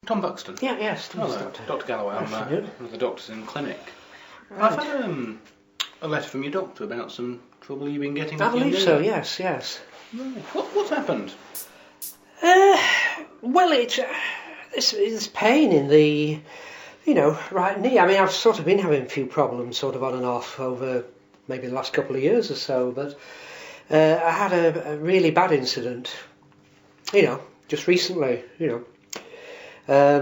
Tom Buxton. Yeah, yes. Hello, Dr. Galloway. I'm one of the doctors in the clinic. Right. I've had a letter from your doctor about some trouble you've been getting with I believe your knee. so, yes. Right. What's happened? Well, it's pain in the, right knee. I mean, I've sort of been having a few problems sort of on and off over maybe the last couple of years or so, but I had a really bad incident, just recently, I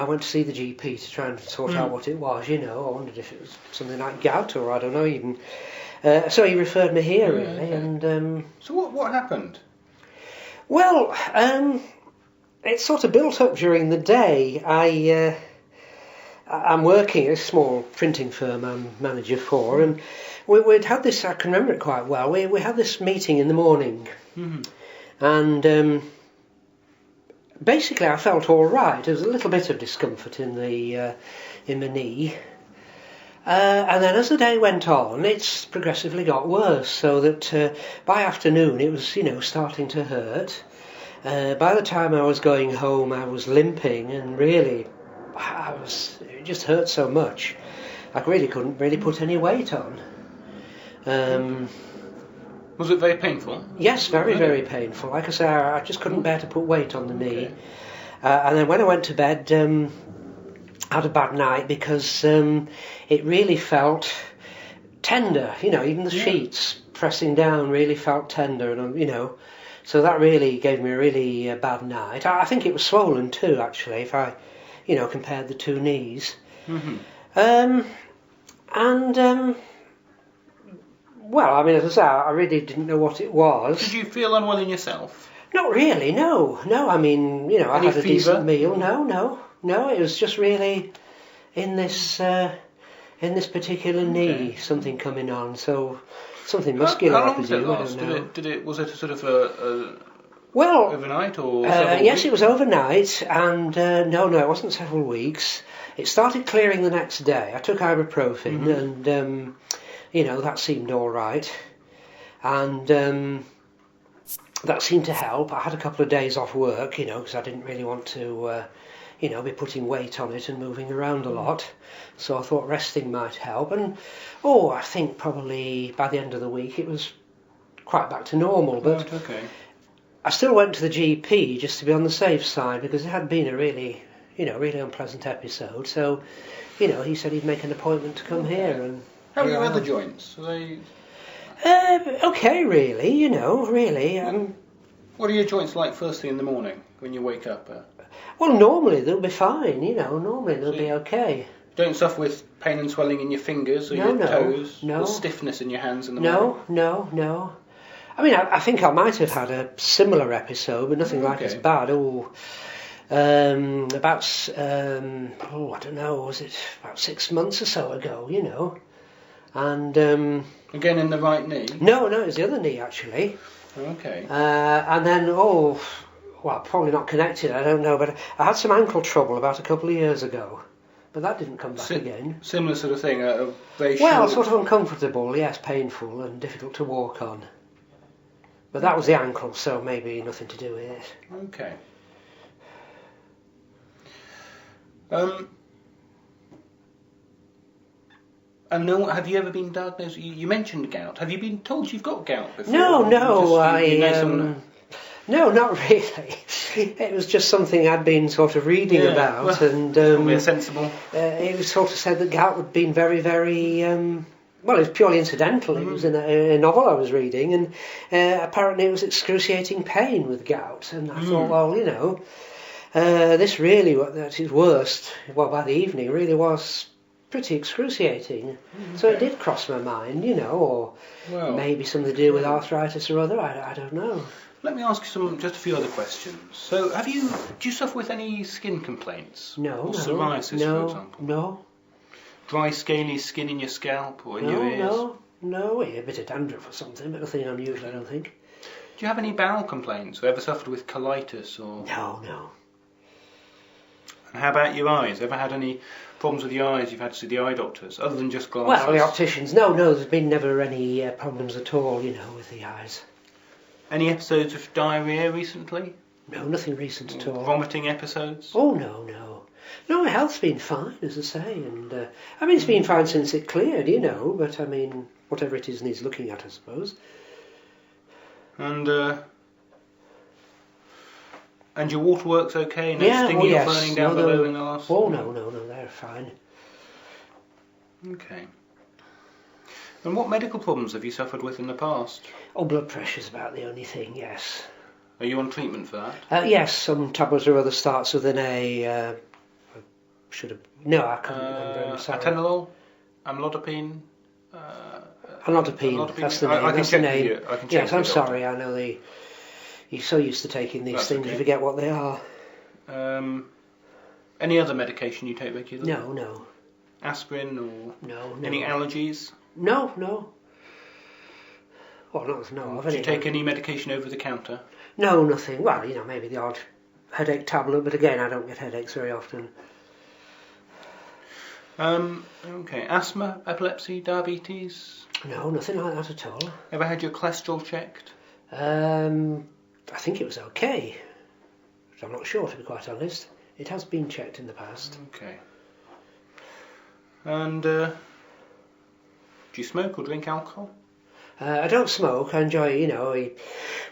went to see the GP to try and sort out what it was, I wondered if it was something like gout or I don't know even. So he referred me here really, Okay. and... So what happened? Well, it sort of built up during the day. I'm working at a small printing firm I'm manager for, and we'd had this, I can remember it quite well, we had this meeting in the morning, and basically I felt all right. There was a little bit of discomfort in the knee, and then as the day went on, it's progressively got worse, so that by afternoon it was, starting to hurt. By the time I was going home, I was limping, and really, it just hurt so much. I really couldn't put any weight on. Was it very painful? Yes, very painful. Like I say, I just couldn't bear to put weight on the knee. And then when I went to bed, I had a bad night because it really felt tender. Even the sheets pressing down really felt tender, and so that really gave me a really bad night. I think it was swollen too, actually, if I, compared the two knees. Well, I mean, as I say, I really didn't know what it was. Did you feel unwell in yourself? Not really, no. I mean, I Any had a fever? decent meal. No. It was just really in this particular knee, something coming on. So something muscular, how I long did it presume. last? I don't know. Was it a sort of a Well, overnight or several yes, weeks? it was overnight, and no, it wasn't several weeks. It started clearing the next day. I took ibuprofen, and that seemed all right, and that seemed to help. I had a couple of days off work, because I didn't really want to, be putting weight on it and moving around a lot. So I thought resting might help, and I think probably by the end of the week it was quite back to normal. But Right, okay. I still went to the GP just to be on the safe side because it had been a really unpleasant episode. So, he said he'd make an appointment to come here. And How are your other joints? Are they... okay, really, really. What are your joints like first thing in the morning when you wake up? Well, normally they'll be fine, normally they'll be okay. Don't suffer with pain and swelling in your fingers or your toes? Or stiffness in your hands in the morning? No. I mean, I think I might have had a similar episode, but nothing like as bad. About, I don't know, was it about 6 months or so ago, and... Again in the right knee? No, it was the other knee, actually. Okay. And then, probably not connected, I don't know, but I had some ankle trouble about a couple of years ago, but that didn't come back again. Similar sort of thing, very Well, short... sort of uncomfortable, yes, painful and difficult to walk on. But that was the ankle, so maybe nothing to do with it. Okay. And no, have you ever been diagnosed? You mentioned gout. Have you been told you've got gout before? No, no, not really. It was just something I'd been sort of reading about, and probably sensible. It was sort of said that gout had been very, very. Well, it was purely incidental. It was in a novel I was reading, and apparently it was excruciating pain with gout. And I thought, well, this really, at its worst, by the evening, really was pretty excruciating. So it did cross my mind, or maybe something to do with arthritis or other. I don't know. Let me ask you just a few other questions. So, do you suffer with any skin complaints? No. Or psoriasis, for example? No. Dry, scaly skin in your scalp or in your ears? No. A bit of dandruff or something, but nothing unusual, I don't think. Do you have any bowel complaints? Or ever suffered with colitis or? No. And how about your eyes? Ever had any problems with your eyes? You've had to see the eye doctors, other than just glasses? Well, the opticians. No. There's been never any problems at all, with the eyes. Any episodes of diarrhoea recently? No, nothing recent at all. Vomiting episodes? Oh, no. No, my health's been fine, as I say, and I mean, it's been fine since it cleared, but I mean, whatever it is needs looking at, I suppose. And your waterworks okay? No stinging or burning down below in the last? Oh, no, they're fine. Okay. And what medical problems have you suffered with in the past? Oh, blood pressure's about the only thing, yes. Are you on treatment for that? Yes, some tablets or other starts with an A. I can't remember. I'm sorry. Atenolol, amlodipine. Amlodipine. That's the name. That's the name. Yes, I'm sorry. I know you're so used to taking these things, you forget what they are. Any other medication you take regularly? No. Aspirin or no. Any allergies? No. Well, not as no. Do you take any medication over the counter? No, nothing. Well, maybe the odd headache tablet, but again, I don't get headaches very often. Okay. Asthma, epilepsy, diabetes? No, nothing like that at all. Ever had your cholesterol checked? I think it was okay. I'm not sure, to be quite honest. It has been checked in the past. Okay. And do you smoke or drink alcohol? I don't smoke. I enjoy,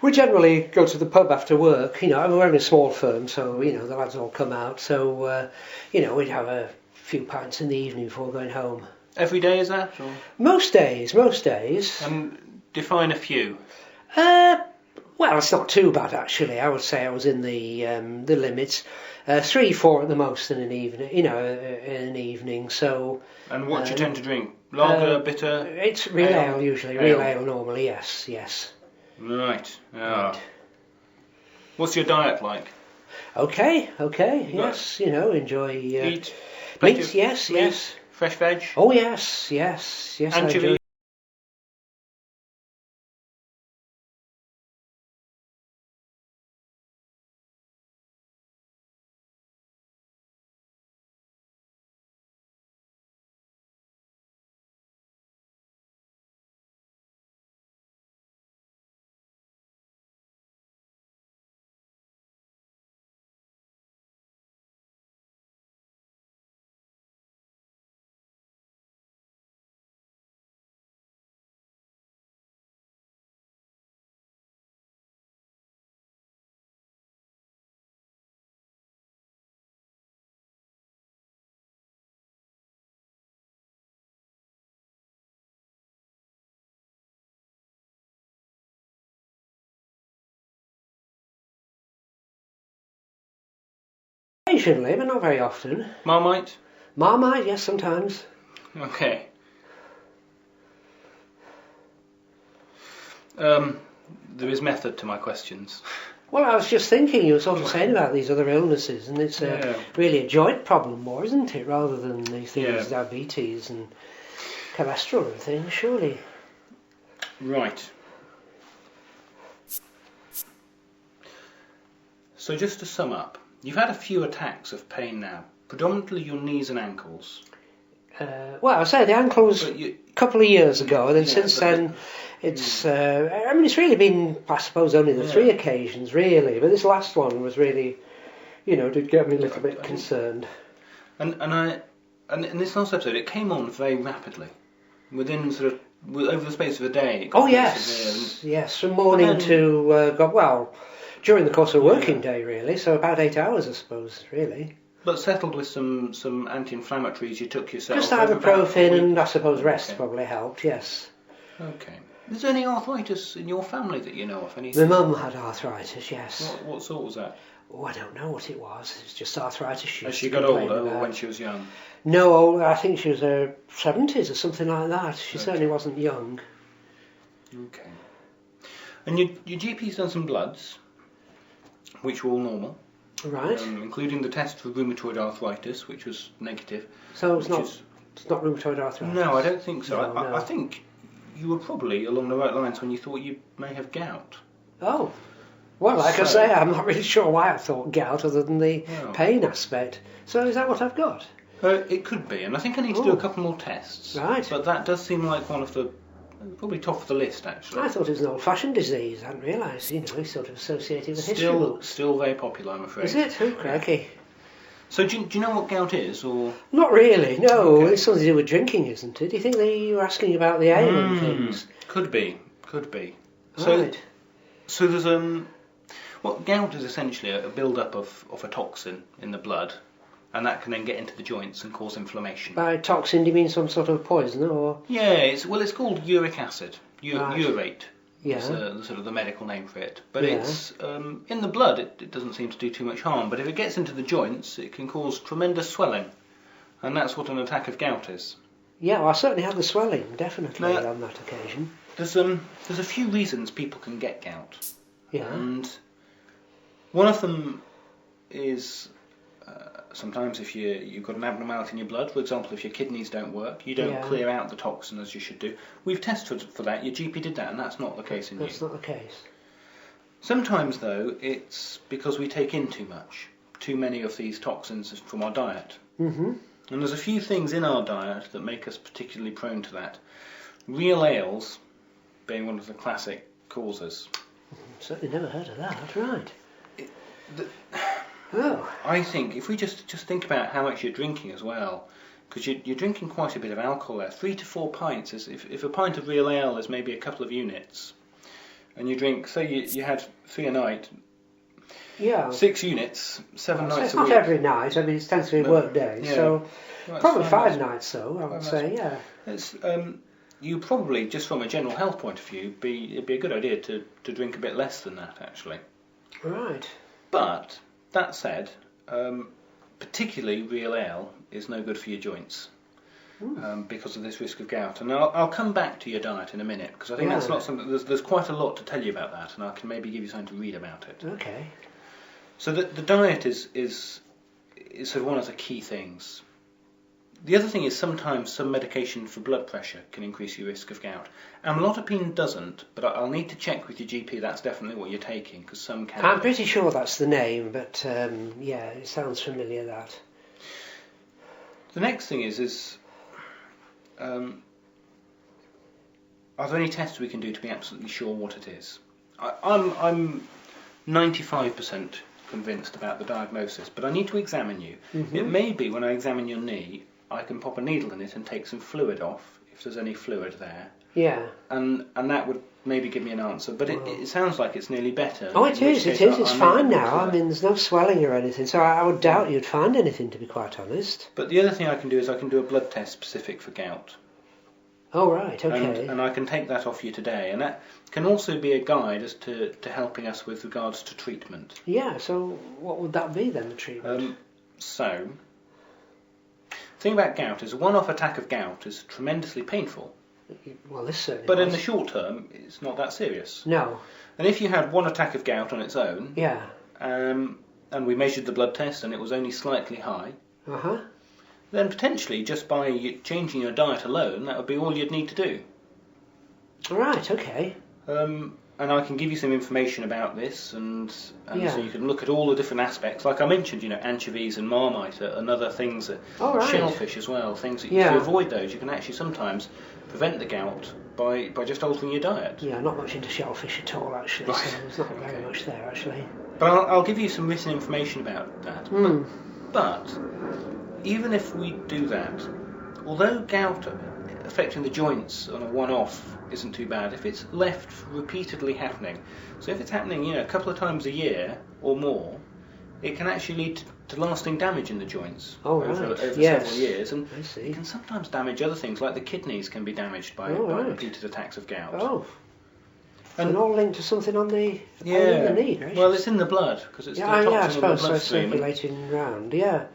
we generally go to the pub after work. We're in a small firm, so, the lads all come out. So, we'd have a few pints in the evening before going home. Every day, is that? Or? Most days. And define a few. Well, it's not too bad, actually. I would say I was in the limits. 3-4 at the most in an evening, in an evening. So. And what do you tend to drink? Lager, bitter? It's real ale usually. Real ale normally, yes. Right. Right. What's your diet like? Okay. Yes, enjoy. Eat. Meat, yes. Fresh veg? Oh yes. Anchovy? Occasionally, but not very often. Marmite? Marmite, yes, sometimes. Okay. There is method to my questions. Well, I was just thinking, you were sort of saying about these other illnesses, and it's really a joint problem more, isn't it, rather than these things, diabetes and cholesterol and things, surely. Right. So just to sum up, you've had a few attacks of pain now, predominantly your knees and ankles. Well, I say the ankle was a couple of years ago, and then since then it's. It's really been, I suppose, only the 3 occasions really, but this last one was really, did get me a little bit concerned. And in this last episode, it came on very rapidly, within sort of over the space of a day. Oh yes, from morning to during the course of a working day really, so about 8 hours I suppose really. But settled with some anti-inflammatories you took yourself. Just ibuprofen and I suppose rest probably helped, yes. Okay. Is there any arthritis in your family that you know of? My mum had arthritis, yes. What sort was that? Oh, I don't know what it was. It's just arthritis. As she got older or when she was young? No, I think she was in her 70s or something like that. She certainly wasn't young. Okay. And your GP's done some bloods, which were all normal. Right. Including the test for rheumatoid arthritis, which was negative. So it's not rheumatoid arthritis? No, I don't think so. No. I think you were probably along the right lines when you thought you may have gout. Oh. Well, like I say, I'm not really sure why I thought gout other than the pain aspect. So is that what I've got? It could be, and I think I need to do a couple more tests. Right. But that does seem like one of the probably top of the list actually. I thought it was an old-fashioned disease. I hadn't realised, it's sort of associated with history books. Still very popular, I'm afraid. Is it? Oh, crikey. So do you know what gout is, or? Not really, no. Okay. It's something to do with drinking, isn't it? Do you think you were asking about the ale and things? Could be. Right. So there's well, gout is essentially a build-up of a toxin in the blood, and that can then get into the joints and cause inflammation. By toxin, do you mean some sort of poison, or? Yeah, it's called uric acid, Right. urate. Yeah. It's the sort of the medical name for it. But Yeah. it's in the blood. It doesn't seem to do too much harm. But if it gets into the joints, it can cause tremendous swelling, and that's what an attack of gout is. Yeah, well, I certainly had the swelling, definitely, Now- on that occasion. There's a few reasons people can get gout, Yeah. and one of them is sometimes if you've got an abnormality in your blood, for example, if your kidneys don't work, you don't Yeah. clear out the toxin as you should do. We've tested for that. Your GP did that, and that's not the case in you. That's not the case. Sometimes, though, it's because we take in too many of these toxins from our diet. Mm-hmm. And there's a few things in our diet that make us particularly prone to that. Real ales being one of the classic causes. Certainly never heard of that, right. The- Oh. I think if we just think about how much you're drinking as well, because you're drinking quite a bit of alcohol there. 3 to 4 pints is if a pint of real ale is maybe a couple of units, and you drink, say you had 3 a night, Yeah. 6 units, 7 So nights it's a not week. every night, I mean, it tends to be No. work days, Yeah. so Well, that's probably 5 nights. nights, so I would 5 say, nights. yeah. It's you probably, just from a general health point of view, it'd be a good idea to drink a bit less than that actually. Right. But that said, particularly real ale is no good for your joints because of this risk of gout. And I'll come back to your diet in a minute because I think that's Yeah. not something. There's quite a lot to tell you about that, and I can maybe give you something to read about it. Okay. So the diet is sort of one of the key things. The other thing is sometimes some medication for blood pressure can increase your risk of gout. Amlodipine doesn't, but I'll need to check with your GP that's definitely what you're taking, because some can. I'm pretty sure that's the name, but yeah, it sounds familiar, that. The next thing is are there any tests we can do to be absolutely sure what it is? I'm 95% convinced about the diagnosis, but I need to examine you. Mm-hmm. It may be when I examine your knee, I can pop a needle in it and take some fluid off, if there's any fluid there, Yeah. and that would maybe give me an answer. But it sounds like it's nearly better. Oh, it in which is, case it's I may fine look now. for I that. mean, there's no swelling or anything, so I would doubt you'd find anything, to be quite honest. But the other thing I can do is I can do a blood test specific for gout. Oh, right, okay. And I can take that off you today, and that can also be a guide as to helping us with regards to treatment. Yeah, so what would that be then, the treatment? So, the thing about gout is a one-off attack of gout is tremendously painful, Well, this certainly but in was. the short term, it's not that serious. No. And if you had one attack of gout on its own, Yeah. and we measured the blood test and it was only slightly high, Uh-huh. then potentially just by changing your diet alone, that would be all you'd need to do. Right, okay. And I can give you some information about this, and Yeah. so you can look at all the different aspects. Like I mentioned, anchovies and marmite and other things, Oh, right. shellfish as well, things that if Yeah. you avoid those, you can actually sometimes prevent the gout by just altering your diet. Yeah, not much into shellfish at all, actually, Right. so there's not very Okay. much there, actually. But I'll give you some written information about that. Mm. But even if we do that, although gout affecting the joints on a one-off isn't too bad, if it's left repeatedly happening, so if it's happening a couple of times a year or more, it can actually lead to lasting damage in the joints Oh, over right. Yes. several years, and I see. it can sometimes damage other things, like the kidneys can be damaged by right. repeated attacks of gout. Oh. And- And all linked to something on the knee, right? well, it's in the blood because it's yeah, the toxin I in the suppose so, bloodstream. circulating round, yeah.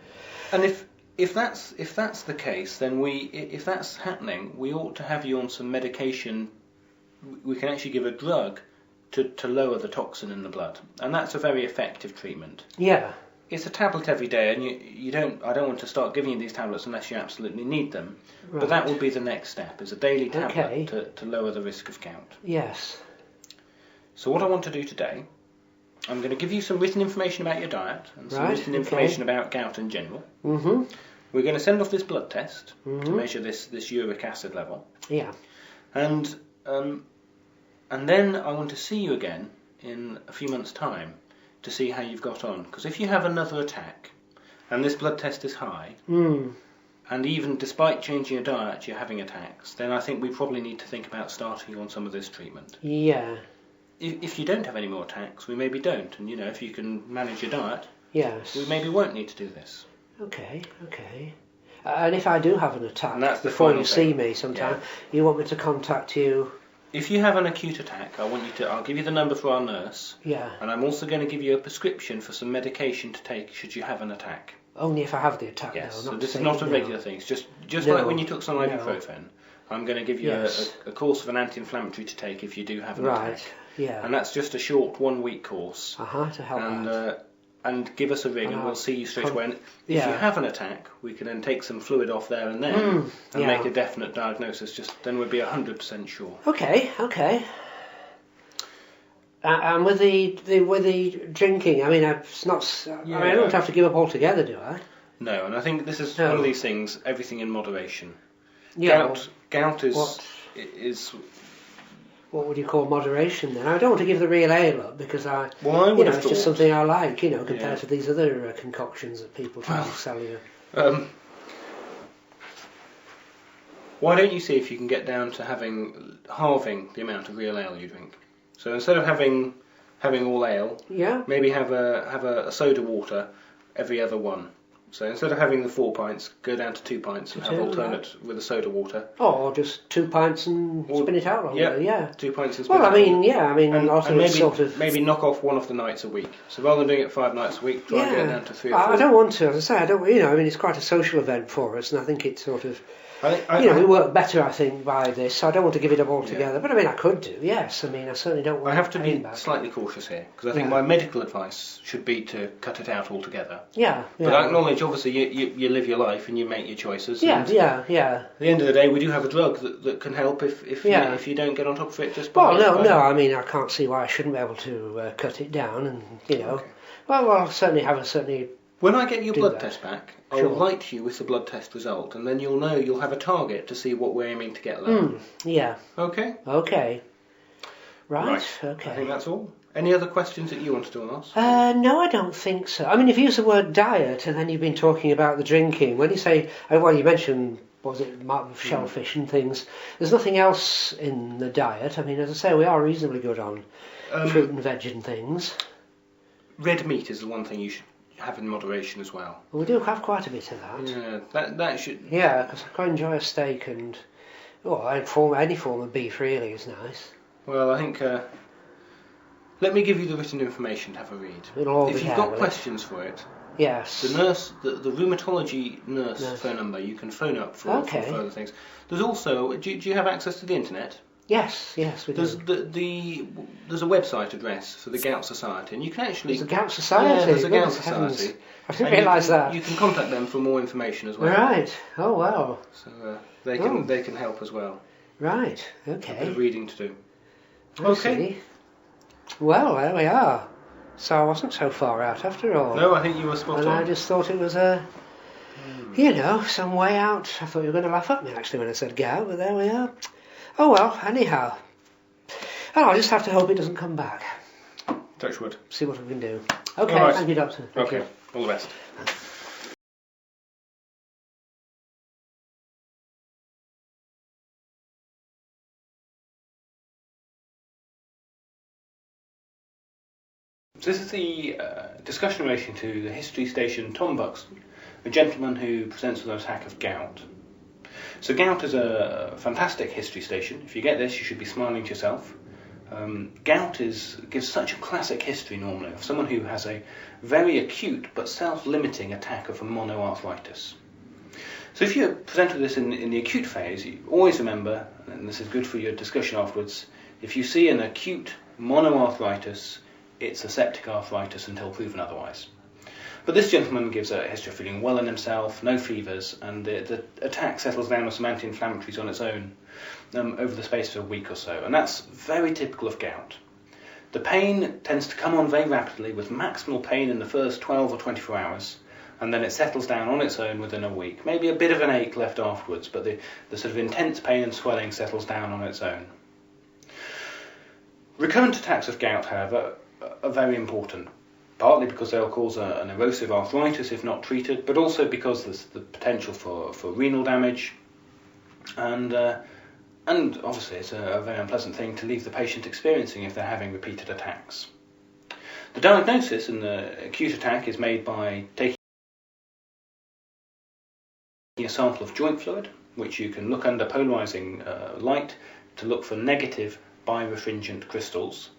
And if that's the case, then if that's happening, we ought to have you on some medication. We can actually give a drug to lower the toxin in the blood, and that's a very effective treatment. Yeah. It's a tablet every day, and I don't want to start giving you these tablets unless you absolutely need them. Right. But that would be the next step: is a daily tablet Okay. to lower the risk of gout. Yes. So what I want to do today, I'm going to give you some written information about your diet and some Right, written okay. information about gout in general. Mm-hmm. We're going to send off this blood test to Mhm. measure this uric acid level, Yeah. and And then I want to see you again in a few months' time to see how you've got on. Because if you have another attack, and this blood test is high, and even despite changing your diet you're having attacks, then I think we probably need to think about starting you on some of this treatment. Yeah. If you don't have any more attacks, we maybe don't. And, if you can manage your diet, Yes. we maybe won't need to do this. Okay. And if I do have an attack And that's the before final you see thing. me sometime, Yeah. you want me to contact you? If you have an acute attack, I'll give you the number for our nurse, Yeah. and I'm also going to give you a prescription for some medication to take should you have an attack. Only if I have the attack, Yes, though. so this is not a regular thing. It's just No. like when you took some No. ibuprofen. I'm going to give you Yes. a course of an anti-inflammatory to take if you do have an Right. attack. Yeah. And that's just a short 1-week course. To help And out. and give us a ring, and we'll see you straight away. And if you have an attack, we can then take some fluid off there and then, and make a definite diagnosis. Then we'll be 100% sure. Okay. And with the drinking, I mean, it's not. I don't have to give up altogether, do I? No, and I think this is one of these things. Everything in moderation. Yeah. Gout is. What would you call moderation then? I don't want to give the real ale up because I would have it's thought, just something I like, compared to these other concoctions that people try to sell you. Why don't you see if you can get down to halving the amount of real ale you drink? So instead of having all ale, maybe have a soda water every other one. So instead of having the 4 pints, go down to 2 pints and have alternate with a soda water. Or just 2 pints and spin it out longer. Yeah. 2 pints and spin it out. And maybe knock off one of the nights a week. So rather than doing it 5 nights a week, try and get it down to 3 or 4. I don't want to, as I say, I don't. It's quite a social event for us, and I think it's sort of. We work better, I think, by this. So I don't want to give it up altogether. But I could do. Yes, I certainly don't want. I have to be back. slightly cautious here because I think my medical advice should be to cut it out altogether. Yeah. But I acknowledge, obviously, you live your life and you make your choices. Yeah. At the end of the day, we do have a drug that can help if you don't get on top of it. Just by I can't see why I shouldn't be able to cut it down, and Okay. Well, I'll certainly. When I get your blood test back, I'll write to you with the blood test result, and then you'll have a target to see what we're aiming to get low. Okay? Okay. Right. Okay. I think that's all. Any other questions that you wanted to ask? No, I don't think so. If you use the word diet, and then you've been talking about the drinking, when you say, you mentioned, shellfish and things, there's nothing else in the diet. As I say, we are reasonably good on fruit and veg and things. Red meat is the one thing you should have in moderation as well. We do have quite a bit of that. Yeah, that should. Yeah, because I quite enjoy a steak and any form of beef really is nice. Well, I think let me give you the written information to have a read. If you've got questions for it, yes, the nurse, the rheumatology nurse phone number, you can phone up for further things. There's also, do you have access to the internet? Yes, we do. There's a website address for the Gout Society, and you can actually... There's a Gout Society? Yeah, there's a Gout Society. I didn't realise that. You can contact them for more information as well. Right. Oh, wow. So they can help as well. Right, okay. A bit of reading to do. Okay. Well, there we are. So I wasn't so far out after all. No, I think you were spot on. And I just thought it was some way out. I thought you were going to laugh at me actually when I said gout, but there we are. Oh well, anyhow. I'll just have to hope it doesn't come back. Touch wood. See what we can do. Okay, right. Thank you, Doctor. Thank you. All the best. This is the discussion in relation to the history station Tom Buxton, a gentleman who presents with an attack of gout. So gout is a fantastic history station. If you get this, you should be smiling to yourself. Gout gives such a classic history normally of someone who has a very acute but self-limiting attack of a monoarthritis. So if you present with this in the acute phase, you always remember, and this is good for your discussion afterwards, if you see an acute monoarthritis, it's a septic arthritis until proven otherwise. But this gentleman gives a history of feeling well in himself, no fevers, and the attack settles down with some anti-inflammatories on its own over the space of a week or so, and that's very typical of gout. The pain tends to come on very rapidly with maximal pain in the first 12 or 24 hours, and then it settles down on its own within a week. Maybe a bit of an ache left afterwards, but the sort of intense pain and swelling settles down on its own. Recurrent attacks of gout, however, are very important, partly because they'll cause an erosive arthritis if not treated, but also because there's the potential for renal damage, and obviously it's a very unpleasant thing to leave the patient experiencing if they're having repeated attacks. The diagnosis in the acute attack is made by taking a sample of joint fluid, which you can look under polarizing light to look for negative birefringent crystals.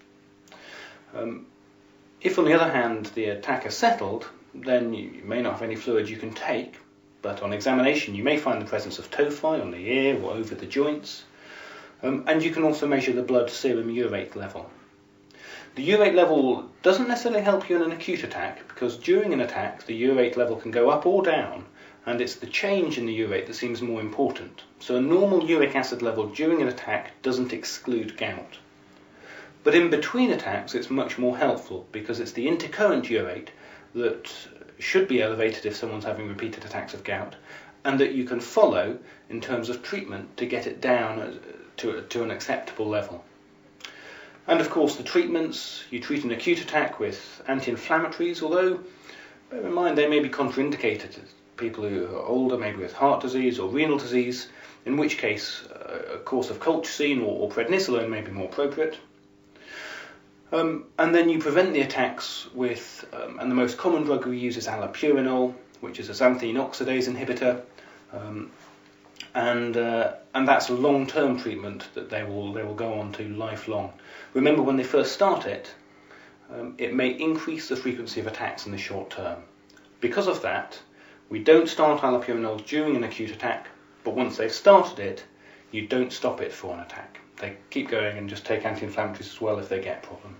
If, on the other hand, the attack has settled, then you may not have any fluid you can take, but on examination you may find the presence of tophi on the ear or over the joints, and you can also measure the blood serum urate level. The urate level doesn't necessarily help you in an acute attack, because during an attack the urate level can go up or down, and it's the change in the urate that seems more important. So a normal uric acid level during an attack doesn't exclude gout. But in between attacks it's much more helpful, because it's the intercurrent urate that should be elevated if someone's having repeated attacks of gout, and that you can follow in terms of treatment to get it down to an acceptable level. And of course the treatments, you treat an acute attack with anti-inflammatories, although bear in mind they may be contraindicated to people who are older, maybe with heart disease or renal disease, in which case a course of colchicine or prednisolone may be more appropriate. And then you prevent the attacks with, and the most common drug we use is allopurinol, which is a xanthine oxidase inhibitor, and that's a long-term treatment that they will go on to lifelong. Remember, when they first start it, it may increase the frequency of attacks in the short term. Because of that, we don't start allopurinol during an acute attack, but once they've started it, you don't stop it for an attack. They keep going and just take anti-inflammatories as well if they get a problem.